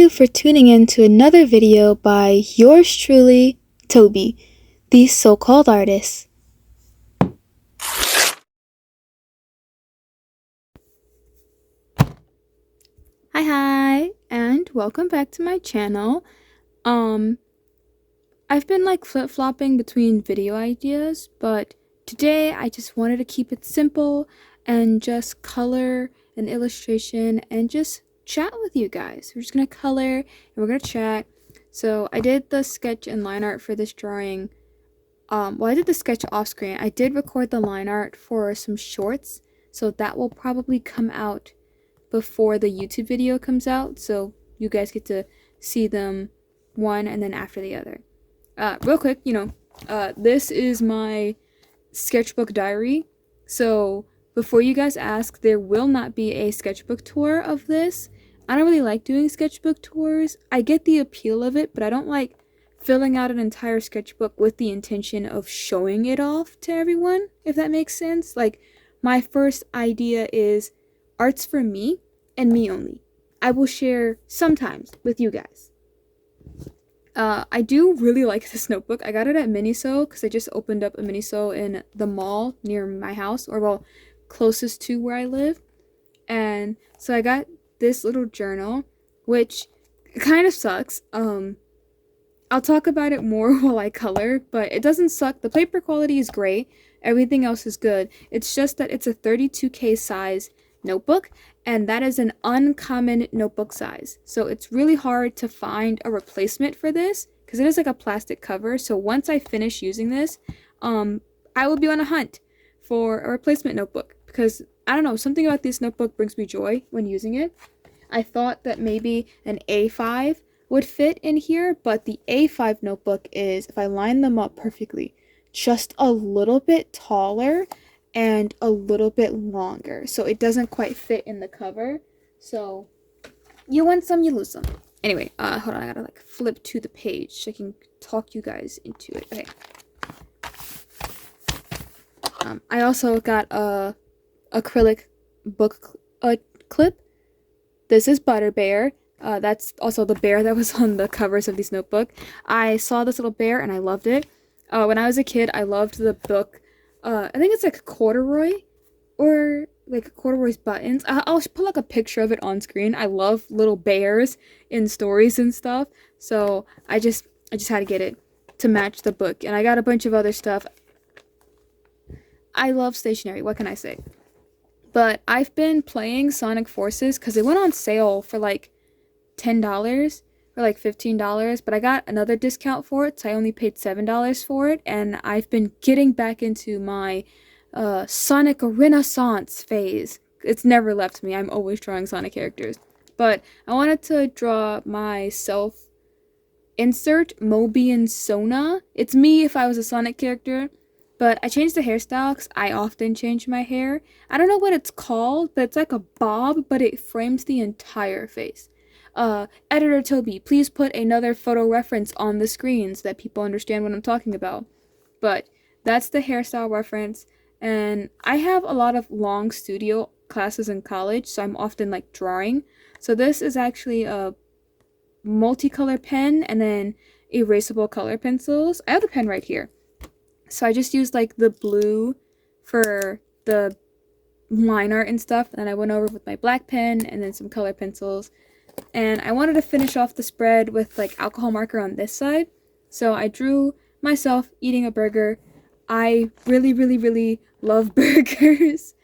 you for tuning in to another video by yours truly, Toby, the so-called artist. Hi, and welcome back to my channel. I've been like flip-flopping between video ideas, but today I just wanted to keep it simple and just color an illustration and just chat with you guys. We're just gonna color and we're gonna chat. So I did the sketch and line art for this drawing. I did the sketch off screen. I did record the line art for some shorts, so that will probably come out before the YouTube video comes out, so you guys get to see them one and then after the other. Real quick, this is my sketchbook diary. So before you guys ask, there will not be a sketchbook tour of this. I don't really like doing sketchbook tours. I get the appeal of it, but I don't like filling out an entire sketchbook with the intention of showing it off to everyone, if that makes sense. Like, my first idea is art's for me and me only. I will share sometimes with you guys. I do really like this notebook. I got it at Miniso because I just opened up a Miniso in the mall near my house, or well, closest to where I live. And so I got this little journal, which kind of sucks. I'll talk about it more while I color, but it doesn't suck. The paper quality is great. Everything else is good. It's just that it's a 32K size notebook, and that is an uncommon notebook size. So it's really hard to find a replacement for this because it is like a plastic cover. So once I finish using this, I will be on a hunt for a replacement notebook because I don't know, something about this notebook brings me joy when using it. I thought that maybe an A5 would fit in here, but the A5 notebook is, if I line them up perfectly, just a little bit taller and a little bit longer, so it doesn't quite fit in the cover. So you win some, you lose some. Anyway, hold on, I gotta like flip to the page so I can talk you guys into it. Okay. I also got a acrylic book clip. This is Butter Bear. That's also the bear that was on the covers of this notebook. I saw this little bear and I loved it. When I was a kid, I loved the book. I think it's like Corduroy, or like Corduroy's Buttons. I'll put like a picture of it on screen. I love little bears in stories and stuff, so I just had to get it to match the book. And I got a bunch of other stuff. I love stationery, what can I say? But I've been playing Sonic Forces because it went on sale for like $10 or like $15, but I got another discount for it, so I only paid $7 for it, and I've been getting back into my Sonic Renaissance phase. It's never left me. I'm always drawing Sonic characters. But I wanted to draw myself. Insert Mobian Sona. It's me if I was a Sonic character, but I changed the hairstyle because I often change my hair. I don't know what it's called, but it's like a bob, but it frames the entire face. Editor Toby, please put another photo reference on the screen so that people understand what I'm talking about. But that's the hairstyle reference, and I have a lot of long studio classes in college, so I'm often like drawing. So this is actually a multicolor pen and then erasable color pencils. I have the pen right here. So I just used like the blue for the line art and stuff, and I went over with my black pen and then some color pencils. And I wanted to finish off the spread with like alcohol marker on this side. So I drew myself eating a burger. I really love burgers.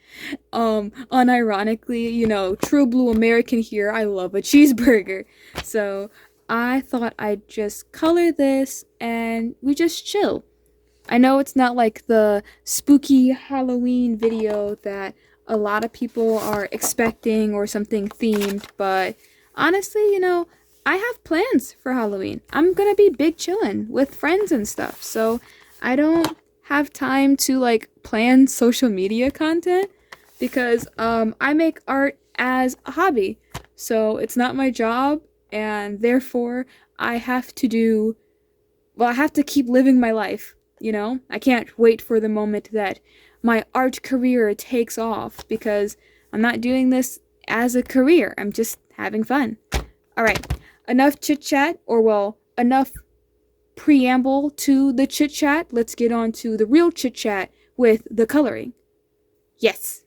Unironically, true blue American here, I love a cheeseburger. So I thought I'd just color this and we just chill. I know it's not like the spooky Halloween video that a lot of people are expecting or something themed, but honestly, I have plans for Halloween. I'm gonna be big chillin' with friends and stuff, so I don't have time to like plan social media content because I make art as a hobby, so it's not my job, and therefore I have to keep living my life. I can't wait for the moment that my art career takes off because I'm not doing this as a career. I'm just having fun. All right. enough chit chat, or well, enough preamble to the chit chat. Let's get on to the real chit chat with the coloring. Yes.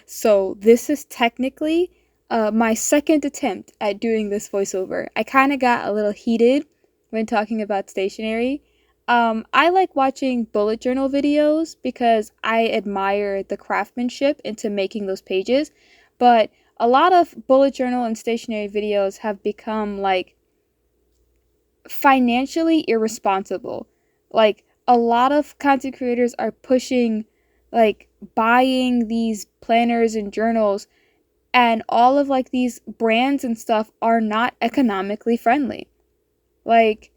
So, this is technically my second attempt at doing this voiceover. I kind of got a little heated when talking about stationery. I like watching bullet journal videos because I admire the craftsmanship into making those pages, but a lot of bullet journal and stationery videos have become like financially irresponsible. Like a lot of content creators are pushing like buying these planners and journals, and all of like these brands and stuff are not economically friendly. Like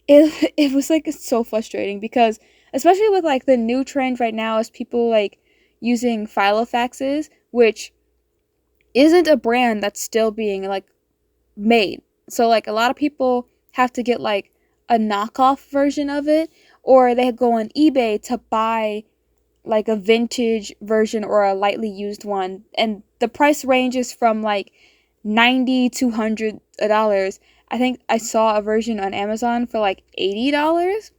it was like so frustrating because especially with like the new trend right now is people like using filofaxes, which isn't a brand that's still being like made. So like a lot of people have to get like a knockoff version of it, or they go on eBay to buy like a vintage version or a lightly used one, and the price ranges from like 90 to $100. I think I saw a version on Amazon for like $80.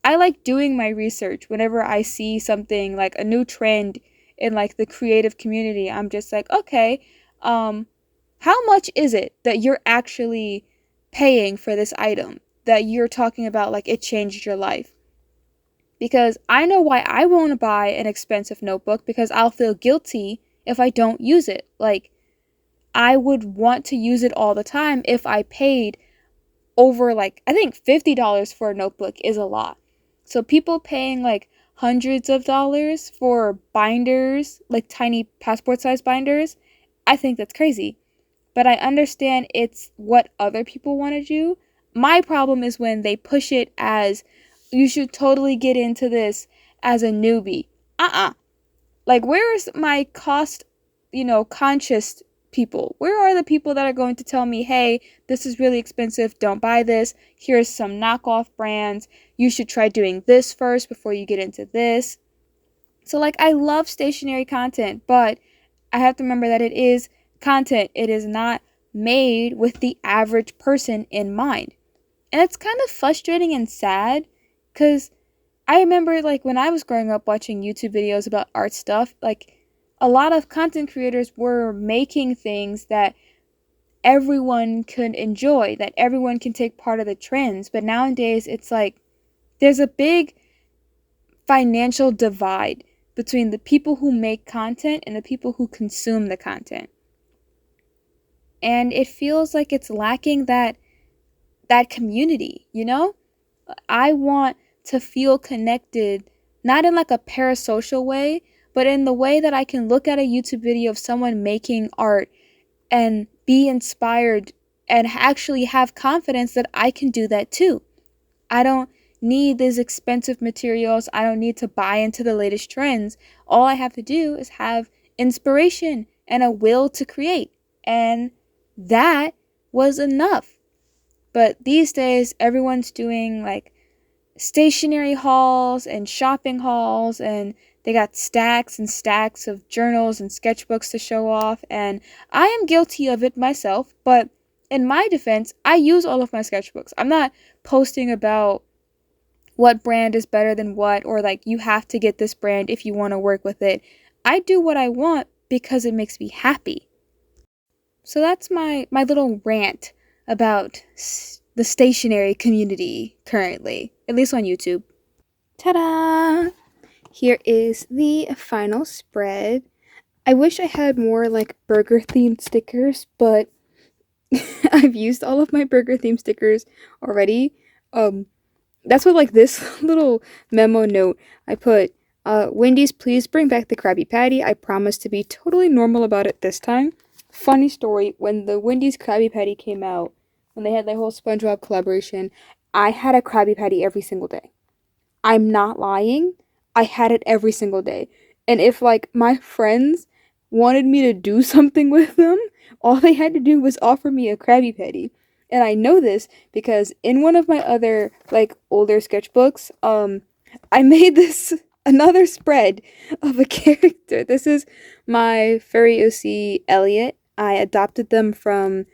I like doing my research whenever I see something like a new trend in like the creative community. I'm just like, okay, um how much is it that you're actually paying for this item that you're talking about like it changed your life? Because I know why I won't buy an expensive notebook, because I'll feel guilty if I don't use it. Like I would want to use it all the time if I paid over like I think $50 for a notebook is a lot. So people paying like hundreds of dollars for binders, like tiny passport size binders, I think that's crazy. But I understand it's what other people want to do. My problem is when they push it as you should totally get into this as a newbie. Like, where is my cost, conscious people? Where are the people that are going to tell me, hey, this is really expensive, don't buy this, here's some knockoff brands, you should try doing this first before you get into this? So, like, I love stationary content, but I have to remember that it is content. It is not made with the average person in mind. And it's kind of frustrating and sad because I remember like when I was growing up watching YouTube videos about art stuff, like a lot of content creators were making things that everyone could enjoy, that everyone can take part of the trends. But nowadays it's like there's a big financial divide between the people who make content and the people who consume the content. And it feels like it's lacking that community, you know? I want to feel connected, not in like a parasocial way, but in the way that I can look at a YouTube video of someone making art and be inspired and actually have confidence that I can do that too. I don't need these expensive materials. I don't need to buy into the latest trends. All I have to do is have inspiration and a will to create. And that was enough. But these days, everyone's doing like stationery hauls and shopping hauls, and they got stacks and stacks of journals and sketchbooks to show off. And I am guilty of it myself, but in my defense, I use all of my sketchbooks. I'm not posting about what brand is better than what, or like you have to get this brand if you want to work with it. I do what I want because it makes me happy. So that's my little rant about the stationery community currently, at least on YouTube. Ta-da! Here is the final spread. I wish I had more like burger themed stickers, but I've used all of my burger themed stickers already. That's what like this little memo note I put. Wendy's, please bring back the Krabby Patty. I promise to be totally normal about it this time. Funny story, when the Wendy's Krabby Patty came out, when they had their whole SpongeBob collaboration, I had a Krabby Patty every single day. I'm not lying. I had it every single day. And if like my friends wanted me to do something with them, all they had to do was offer me a Krabby Patty. And I know this because in one of my other like older sketchbooks, I made this another spread of a character. This is my furry OC Elliot. I adopted them from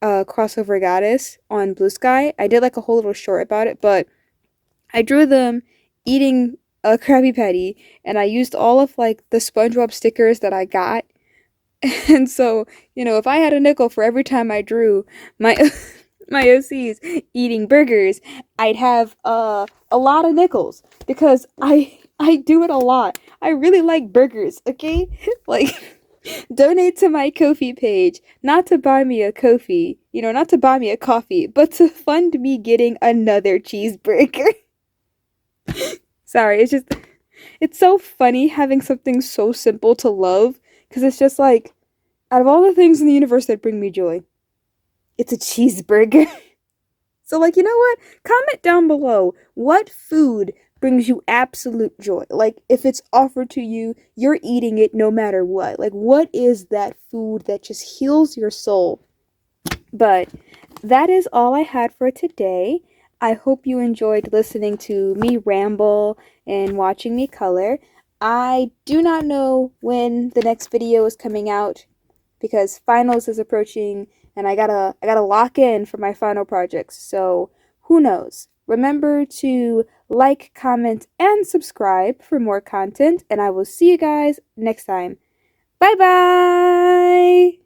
Crossover Goddess on Blue Sky. I did like a whole little short about it, but I drew them eating a Krabby Patty, and I used all of like the SpongeBob stickers that I got. And so, if I had a nickel for every time I drew my my OCs eating burgers, I'd have a lot of nickels because I do it a lot. I really like burgers, okay? Like donate to my Ko-fi page, not to buy me a Ko-fi, not to buy me a coffee, but to fund me getting another cheeseburger. Sorry, it's so funny having something so simple to love because it's just like out of all the things in the universe that bring me joy, it's a cheeseburger. So, like, you know what? Comment down below what food brings you absolute joy. Like, if it's offered to you, you're eating it no matter what. Like, what is that food that just heals your soul? But that is all I had for today. I hope you enjoyed listening to me ramble and watching me color. I do not know when the next video is coming out because finals is approaching and I gotta lock in for my final projects. So who knows? Remember to like, comment, and subscribe for more content, and I will see you guys next time. Bye bye!